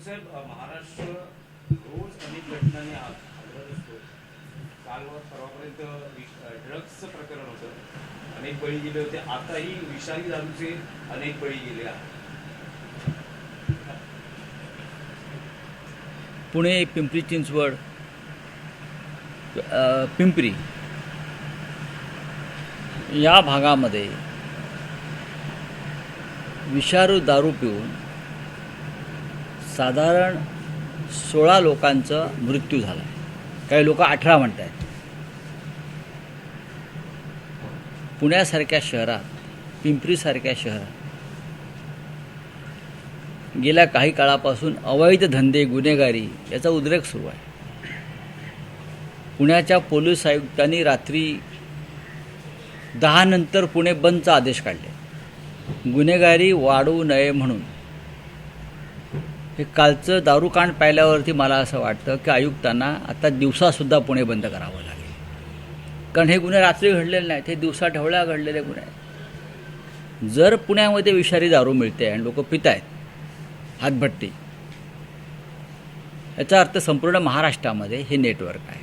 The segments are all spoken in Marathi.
साहेब, महाराष्ट्र रोज अनेक घटनांनी हादरत असतो. काल व परवापर्यंत ड्रग्सचं प्रकरण होतं, अनेक बळी गेले होते. आताही विषारी दारूचे अनेक बळी गेले आहेत. पुणे, पिंपरी चिंचवड, पिंपरी या भागामध्ये विषारू दारू पिऊन साधारण 16 लोकांचा मृत्यू झाला. काही लोक 18 म्हणत आहेत. पुण्यासारख्या शहरात, पिंपरीसारख्या शहरात गेल्या काही काळापासून अवैध धंदे, गुन्हेगारी याचा उद्रेक सुरू आहे. पुण्याच्या पोलीस आयुक्तांनी रात्री 10 नंतर पुणे बंदचा आदेश काढले, गुन्हेगारी वाढू नये म्हणून. हे कालचं दारूकांड पाहिल्यावरती मला असं वाटतं की आयुक्तांना आता दिवसासुद्धा पुणे बंद करावं लागेल, कारण हे गुन्हे रात्री घडलेले नाहीत, हे दिवसा ढवळ्या घडलेले गुन्हे आहेत. जर पुण्यामध्ये विषारी दारू मिळते आणि लोक पित आहेत हातभट्टी, याचा अर्थ संपूर्ण महाराष्ट्रामध्ये हे नेटवर्क आहे.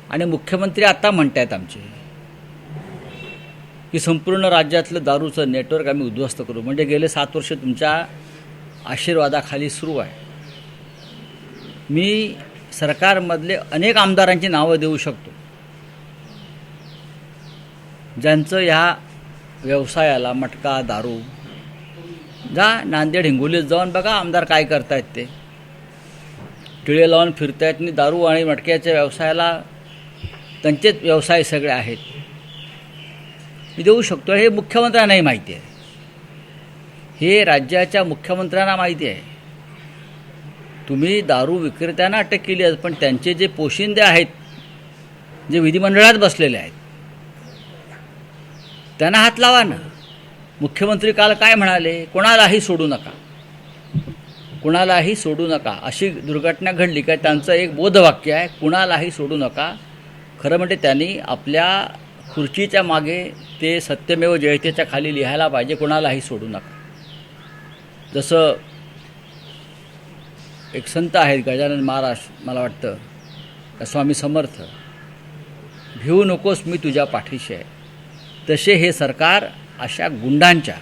आणि मुख्यमंत्री आता म्हणत आहेत आमचे की संपूर्ण राज्यातलं दारूचं नेटवर्क आम्ही उद्ध्वस्त करू. म्हणजे गेले 7 वर्ष तुमच्या आशीर्वादाखाली सुरू आहे. मी सरकारमधले अनेक आमदारांची नावं देऊ शकतो ज्यांचं ह्या व्यवसायाला, मटका, दारू, जा नांदेड, हिंगोलीत जाऊन बघा आमदार काय करतायत. ते टिळे लावून फिरतायत आणि दारू आणि मटक्याच्या व्यवसायाला त्यांचेच व्यवसाय सगळे आहेत. मी देऊ शकतो. हे मुख्यमंत्र्यांनाही माहिती आहे, हे राज्याच्या मुख्यमंत्र्यांना माहिती आहे. तुम्ही दारू विक्रेत्यांना अटक केली आहे, पण त्यांचे जे पोशिंदे आहेत, जे विधिमंडळात बसलेले आहेत, त्यांना हात लावा ना. मुख्यमंत्री काल काय म्हणाले? कोणालाही सोडू नका, कुणालाही सोडू नका. अशी दुर्घटना घडली काय त्यांचं एक बोधवाक्य आहे, कुणालाही सोडू नका. खरं म्हणजे त्यांनी आपल्या खुर्चीच्या मागे ते सत्यमेव जयतेच्या खाली लिहायला पाहिजे, कुणालाही सोडू नका. जसं एक संत आहेत गजानन महाराज, मला वाटतं स्वामी समर्थ, भिवू नकोस मी तुझ्या पाठीशी आहे. तसे हे सरकार अशा गुंडांच्या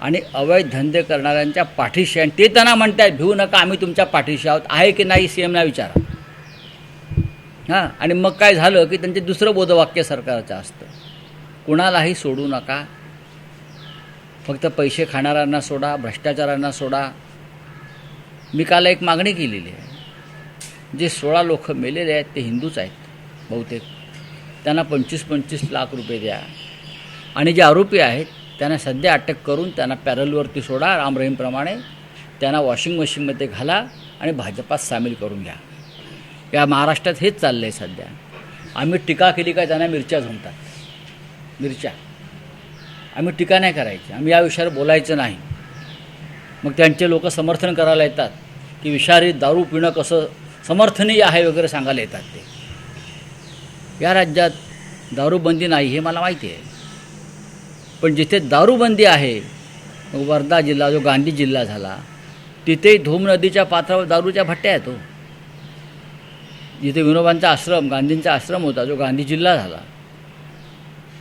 आणि अवैध धंदे करणाऱ्यांच्या पाठीशी आहे. आणि ते त्यांना म्हणतात भिवू नका, आम्ही तुमच्या पाठीशी आहोत. आहे की नाही CMना विचारा. हां, आणि मग काय झालं की त्यांचे दुसरं बोधवाक्य सरकारचं असतं, कुणालाही सोडू नका, फक्त पैसे खाणाऱ्यांना सोडा, भ्रष्टाचारांना सोडा. मी काल एक मागणी केलेली आहे. जे 16 लोक मेलेले आहेत ते हिंदूच आहेत बहुतेक, त्यांना 25-25 लाख रुपये द्या. आणि जे आरोपी आहेत त्यांना सध्या अटक करून त्यांना पॅरलवरती सोडा, राम रहीमप्रमाणे. त्यांना वॉशिंग मशीनमध्ये घाला आणि भाजपात सामील करून घ्या. या महाराष्ट्रात हेच चाललं आहे सध्या. आम्ही टीका केली काय त्यांना मिरच्या झोंबतात. मिरच्या, आम्ही टीका नाही करायची, आम्ही या विषयावर बोलायचं नाही. मग त्यांचे लोक समर्थन करायला येतात की विषारी दारू पिणं कसं समर्थनीय आहे वगैरे सांगायला येतात. ते या राज्यात दारूबंदी नाही हे मला माहिती आहे, पण जिथे दारूबंदी आहे, वर्धा जिल्हा जो गांधी जिल्हा झाला, तिथे धूम नदीच्या पात्रावर दारूच्या भट्ट्या आहेत. जिथे विनोबांचा आश्रम, गांधींचा आश्रम होता, जो गांधी जिल्हा झाला,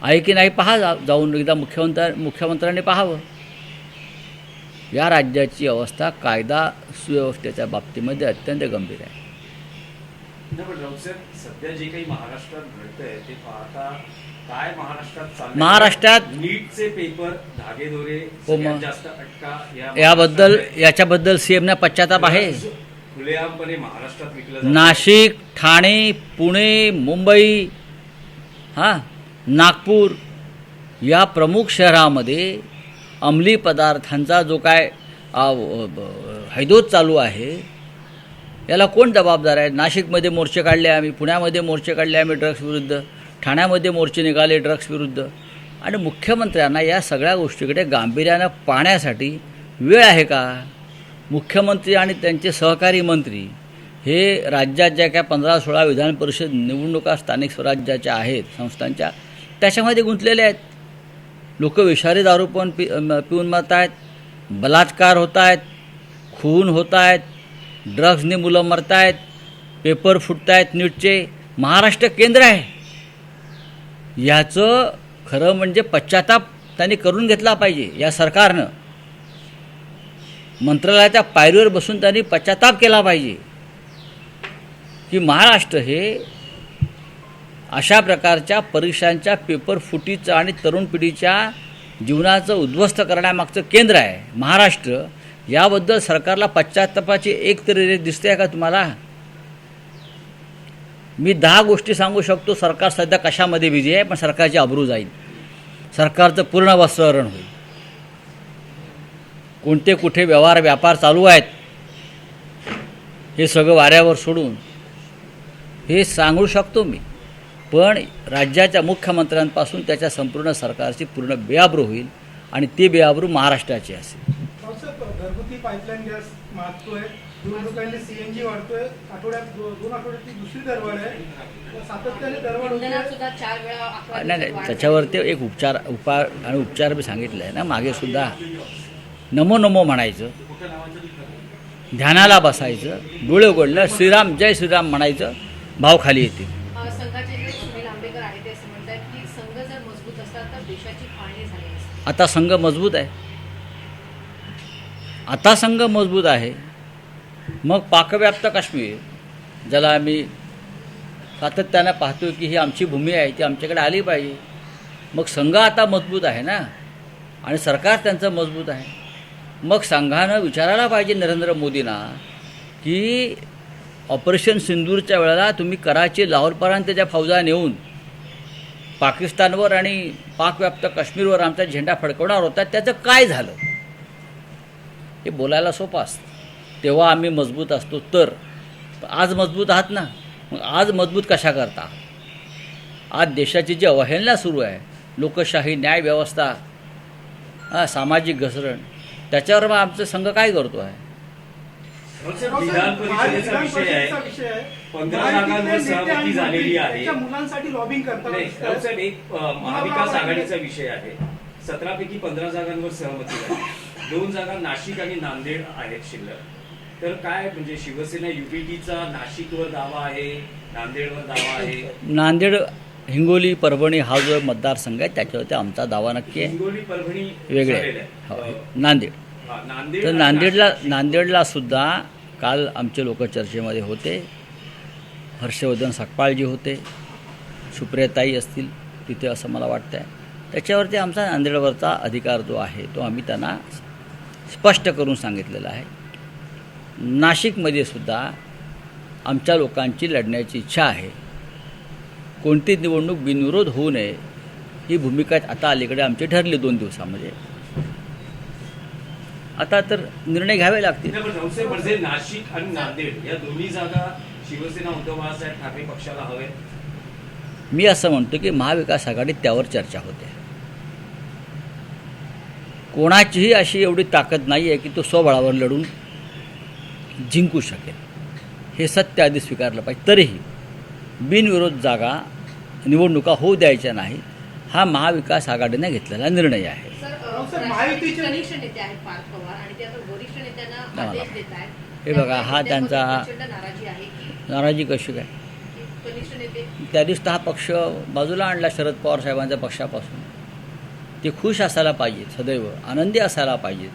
आहे की नाही पहा जाऊन एकदा. मुख्यमंत्र्यांनी पाहावं. या राज्याची अवस्था कायदा सुव्यवस्थेच्या बाबतीमध्ये अत्यंत गंभीर आहे. सध्या जे काही महाराष्ट्रात घडतंय ते पाहता काय महाराष्ट्रात नीटचे पेपर, धागेदोरे, जास्त अटका, याच्याबद्दल CMना पश्चाताप आहे. खुलेआमपणे महाराष्ट्रात विकलं. नाशिक, ठाणे, पुणे, मुंबई, नागपूर या प्रमुख शहरामध्ये अंमली पदार्थांचा जो काय हैदोस चालू आहे, याला कोण जबाबदार आहे? नाशिकमध्ये मोर्चे काढले आम्ही, पुण्यामध्ये मोर्चे काढले आम्ही ड्रग्स विरुद्ध, ठाण्यामध्ये मोर्चे निघाले ड्रग्स विरुद्ध. आणि मुख्यमंत्र्यांना या सगळ्या गोष्टीकडे गांभीर्यानं पाहण्यासाठी वेळ आहे का? मुख्यमंत्री आणि त्यांचे सहकारी मंत्री हे राज्यात ज्या काय 15-16 विधान परिषद निवडणुका स्थानिक स्वराज्याच्या आहेत, संस्थांच्या, त्याच्यामध्ये गुंतलेले आहेत. लोक विषारी दारू पिऊन मरत आहेत, बलात्कार होत आहेत, खून होत आहेत, ड्रग्सने मुलं मरत आहेत, पेपर फुटत आहेत नीटचे. महाराष्ट्र केंद्र आहे. याचं खरं म्हणजे पश्चाताप त्यांनी करून घेतला पाहिजे. या सरकारनं मंत्रालयाच्या पायरीवर बसून त्यांनी पश्चाताप केला पाहिजे की महाराष्ट्र हे अशा प्रकारच्या परीक्षांच्या पेपर फुटीचं आणि तरुण पिढीच्या जीवनाचं उद्ध्वस्त करण्यामागचं केंद्र आहे महाराष्ट्र. याबद्दल सरकारला पश्चात्तापाची एक तरी रेष दिसते का तुम्हाला? मी 10 गोष्टी सांगू शकतो सरकार सध्या कशामध्ये बिझी आहे, पण सरकारची अब्रू जाईल, सरकारचं पूर्ण वस्त्रहरण होईल. कोणते कुठे व्यापार चालू आहेत हे सगळं वाऱ्यावर सोडून हे सांगू शकतो मी. पण राज्याच्या मुख्यमंत्र्यांपासून त्याच्या संपूर्ण सरकारची पूर्ण बेआबरू होईल आणि ती बेआबरू महाराष्ट्राची असेल. घरगुती पाईपलाईन गॅस मागतोय, निवडणुकांनी सीएनजी वाढतोय, आठवड्यात 2 आठवड्याची दुसरी दरवाढ आहे, सातत्याने दरवाढ होते. नाही, त्याच्यावर ते एक उपचार मी सांगितलं आहे ना मागे सुद्धा. नमो नमो म्हणायचं, ध्यानाला बसायचं, डोळे उघडलं, श्रीराम जय श्रीराम म्हणायचं, भाव खाली येतील. संघाचे जे सुनील आंबेकर आहेत ते असं म्हणतात की संघ जर मजबूत असता तर देशाची फाळणी झाली असती. आता संघ मजबूत आहे, आता संघ मजबूत आहे. मग पाकव्याप्त काश्मीर, ज्याला आम्ही सातत्यानं पाहतो की ही आमची भूमी आहे, ती आमच्याकडे आली पाहिजे. मग संघ आता मजबूत आहे ना, आणि सरकार त्यांचं मजबूत आहे. मग संघानं विचारायला पाहिजे नरेंद्र मोदींना की ऑपरेशन सिंदूरच्या वेळेला तुम्ही कराची लाहोरपर्यंत त्याच्या फौजा नेऊन पाकिस्तानवर आणि पाकव्याप्त काश्मीरवर आमचा झेंडा फडकवणार होता, त्याचं काय झालं? हे बोलायला सोपं असतं. तेव्हा आम्ही मजबूत असतो तर. आज मजबूत आहात ना, मग आज मजबूत कशा करता? आज देशाची जी अवहेलना सुरू आहे, लोकशाही, न्यायव्यवस्था, सामाजिक घसरण, त्याच्यावर मग आमचा संघ काय करतो आहे? विधान परिषदेचा विषय आहे. 15 जागांवर सहमती झालेली आहे. मुलांसाठी लॉबिंग करतात. राऊतसाहेब, एक महाविकास आघाडीचा विषय आहे. 17 पैकी 15 जागांवर सहमती झाली. 2 जागा नाशिक आणि नांदेड आहेत शिल्लक. तर काय म्हणजे शिवसेना युपीटीचा नाशिकवर दावा आहे, नांदेडवर दावा आहे? नांदेड, हिंगोली, परभणी हा जो मतदारसंघ आहे त्याच्यावरती आमचा दावा नक्की आहे. हिंगोली परभणी वेगळे झालेलं आहे. आहे. नांदेड नांदेड तर नांदेडला सुद्धा काल आमचे लोक चर्चेमध्ये होते. हर्षवर्धन सकपाळजी होते, सुप्रियाताई असतील तिथे असं मला वाटतं आहे. त्याच्यावरती आमचा नांदेडवरचा अधिकार जो आहे तो आम्ही त्यांना स्पष्ट करून सांगितलेला आहे. नाशिकमध्ये सुद्धा आमच्या लोकांची लढण्याची इच्छा आहे. कोणती निवडणूक बिनविरोध होऊ नये ही भूमिका आता अलीकडे आमची ठरली 2 दिवसामध्ये. आता तर निर्णय घ्यावे लागतील. राऊतसाहेब, म्हणजे नाशिक आणि नांदेड या दोन्ही जागा शिवसेना उद्धव बाळासाहेब ठाकरे पक्षाला हवे. मी असं म्हणतो की महाविकास आघाडीत त्यावर चर्चा होते. कोणाचीही अशी एवढी ताकद नाही आहे की तो स्वबळावर लढून जिंकू शकेल. हे सत्य आधी स्वीकारलं पाहिजे. तरीही बिनविरोध जागा निवडणुका होऊ द्यायच्या नाही, हा महाविकास आघाडीने घेतलेला निर्णय आहे. कनिष्ठ नेते आहेत पार्थ पवार आणि ते आता वरिष्ठ नेत्यांना आदेश देत आहेत. हे बघा, हा त्यांचा नाराजी आहे की नाराजी कशी काय? कनिष्ठ नेते त्या दिवशी हा पक्ष बाजूला आणला शरद पवार साहेबांच्या पक्षापासून. ते खुश असायला पाहिजेत, सदैव आनंदी असायला पाहिजेत.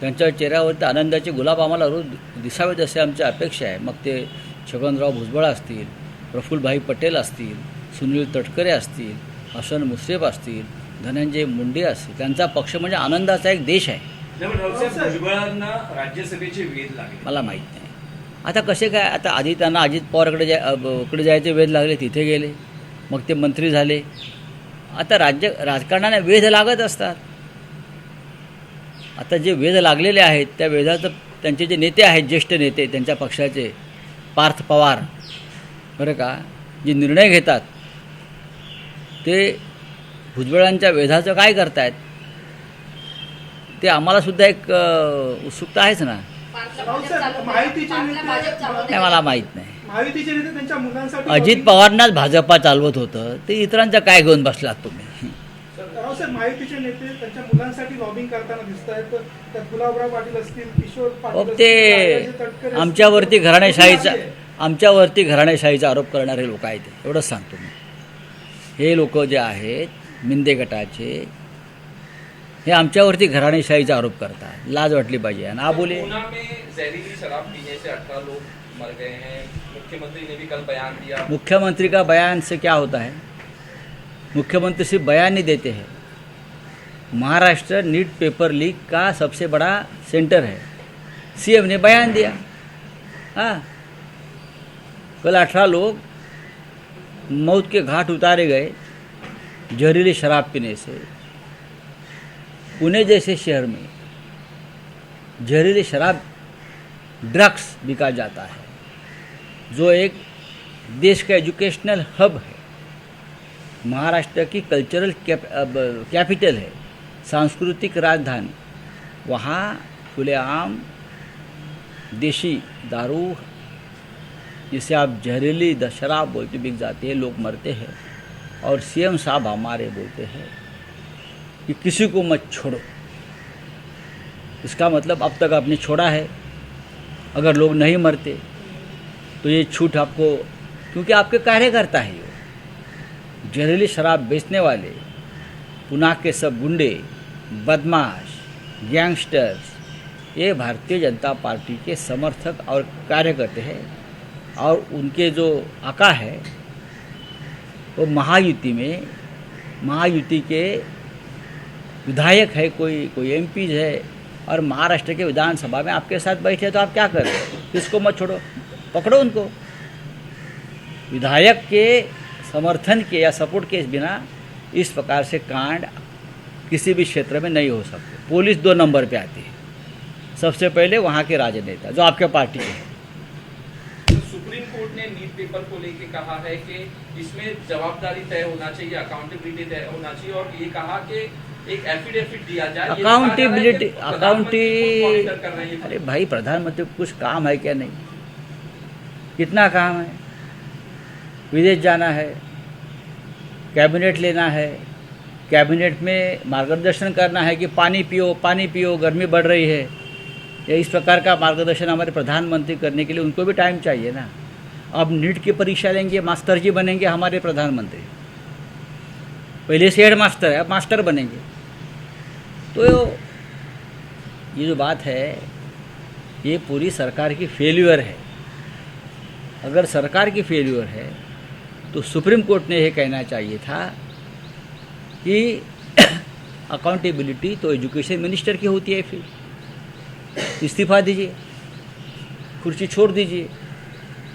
त्यांच्या चेहऱ्यावरती आनंदाचे गुलाब आम्हाला रोज दिसावेत असे आमची अपेक्षा आहे. मग ते छगनराव भुजबळ असतील, प्रफुल्लभाई पटेल असतील, सुनील तटकरे असतील, हसन मुश्रीफ असतील, धनंजय मुंडे असतील, त्यांचा पक्ष म्हणजे आनंदाचा एक देश आहे. भुजबळांना राज्यसभेचे वेध लागले. मला माहीत नाही आता कसे काय. आता आधी त्यांना अजित पवारकडे जायचे वेध लागले, तिथे गेले, मग ते मंत्री झाले. आता राजकारणाने वेध लागत असतात. आता जे वेध लागलेले आहेत त्या वेधाचं त्यांचे जे नेते आहेत, ज्येष्ठ नेते त्यांच्या पक्षाचे, पार्थ पवार, बरं का, जे निर्णय घेतात ते भुजबळांच्या वेधाचं काय करतायत ते आम्हालासुद्धा एक उत्सुकता आहेच ना. नाही, मला माहीत नाही. महायुतीचे नेते त्यांच्या मुलांसाठी अजित पवारांनाच भाजपा चालवत होतं, ते इतरांचं काय घेऊन बसलात तुम्ही? रावसाहेब, महायुतीचे नेते त्यांच्या मुलांसाठी लॉबिंग करताना दिसत आहेत. त्यात गुलाबराव पाटील असतील, किशोर पाटील मग असतील, ते राजाजी तटकरे असतील. आमच्यावरती घराणेशाहीचा आहे. आमच्यावरती घराणेशाहीचा आरोप करणारे लोक आहेत. एवढंच सांगतो मी. हे लोक जे आहेत मिंदे गटाचे, हे आमच्यावरती घराणेशाहीचा आरोप करतात. लाज वाटली पाहिजे. आणि बोले ऊना में जहरीली शराब पीने से 18 लोग मर गए हैं। मुख्यमंत्री ने भी कल बयान दिया। मुख्यमंत्री का बयान से क्या होता है? मुख्यमंत्री सिर्फ बयान नहीं देते हैं। महाराष्ट्र नीट पेपर लीक का सबसे बड़ा सेंटर है। सीएम ने बयान दिया। हाँ, कल 18 लोग मौत के घाट उतारे गए जहरीली शराब पीने से। पुणे जैसे शहर में जहरीली शराब ड्रग्स बिका जाता है, जो एक देश का एजुकेशनल हब है, महाराष्ट्र की कल्चरल कैपिटल है, सांस्कृतिक राजधानी। वहाँ खुलेआम देशी दारू, जिसे आप जहरीली शराब बोलते, बिक जाती है, लोग मरते हैं। और सीएम साहब हमारे बोलते हैं कि किसी को मत छोड़ो। इसका मतलब अब तक आपने छोड़ा है। अगर लोग नहीं मरते तो ये छूट आपको, क्योंकि आपके कार्यकर्ता है ये जहरीली शराब बेचने वाले, पुणे के सब गुंडे, बदमाश, गैंगस्टर्स, ये भारतीय जनता पार्टी के समर्थक और कार्यकर्ता हैं। और उनके जो आका है वो महायुति के विधायक है, कोई एमपी है, और महाराष्ट्र के विधानसभा में आपके साथ बैठे, तो आप क्या कर रहे हो? किसको मत छोड़ो, पकड़ो उनको। विधायक के समर्थन के या सपोर्ट के बिना इस प्रकार से कांड किसी भी क्षेत्र में नहीं हो सकते। पुलिस 2 नंबर पे आती है, सबसे पहले वहाँ के राजनेता जो आपके पार्टी के हैं। तो सुप्रीम कोर्ट ने नीट पेपर को लेकर कहा है कि इसमें जवाबदारी तय होना चाहिए, अकाउंटेबिलिटी तय होना चाहिए, और ये कहा कि एक एफिडेविट दिया जाए। अकाउंटेबिलिटी मॉनिटर कर रहे हैं। अरे भाई, प्रधानमंत्री को कुछ काम है क्या? नहीं। कितना काम है? विदेश जाना है, कैबिनेट लेना है, कैबिनेट में मार्गदर्शन करना है कि पानी पियो, गर्मी बढ़ रही है। या इस प्रकार का मार्गदर्शन हमारे प्रधानमंत्री करने के लिए उनको भी टाइम चाहिए ना। अब नीट की परीक्षा लेंगे, मास्टर जी बनेंगे हमारे प्रधानमंत्री। पहले से हेड मास्टर है, अब मास्टर बनेंगे। तो ये जो बात है, ये पूरी सरकार की फेल्यूर है। अगर सरकार की फेल्यूर है तो सुप्रीम कोर्ट ने यह कहना चाहिए था कि अकाउंटेबिलिटी तो एजुकेशन मिनिस्टर की होती है, फिर इस्तीफा दीजिए, कुर्सी छोड़ दीजिए।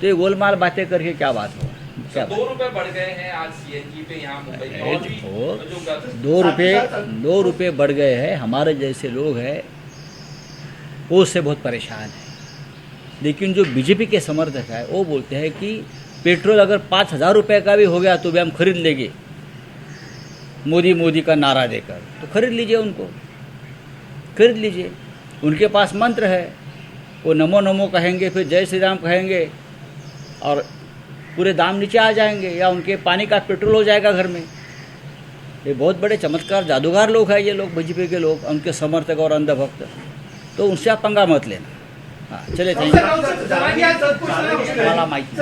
तो ये गोलमाल बातें करके क्या बात होगा? क्या 2 रुपए बढ़ गए हैं आज सीएनजी पे यहाँ मुंबई में, और भी जो 2 रुपये बढ़ गए हैं। हमारे जैसे लोग हैं वो उससे बहुत परेशान हैं। लेकिन जो बीजेपी के समर्थक है वो बोलते हैं कि पेट्रोल अगर 5,000 रुपये का भी हो गया तो भी हम खरीद लेंगे, मोदी का नारा देकर। तो खरीद लीजिए, उनको खरीद लीजिए। उनके पास मंत्र है, वो नमो नमो कहेंगे, फिर जय श्री राम कहेंगे, और पूरे दाम नीचे आ जाएंगे, या उनके पानी का पेट्रोल हो जाएगा घर में। ये बहुत बड़े चमत्कार जादूगर लोग हैं ये लोग, बीजेपी के लोग, उनके समर्थक और अंधभक्त। तो उनसे आप पंगा मत लेना। हाँ, चले, थैंक यू। मला माहिती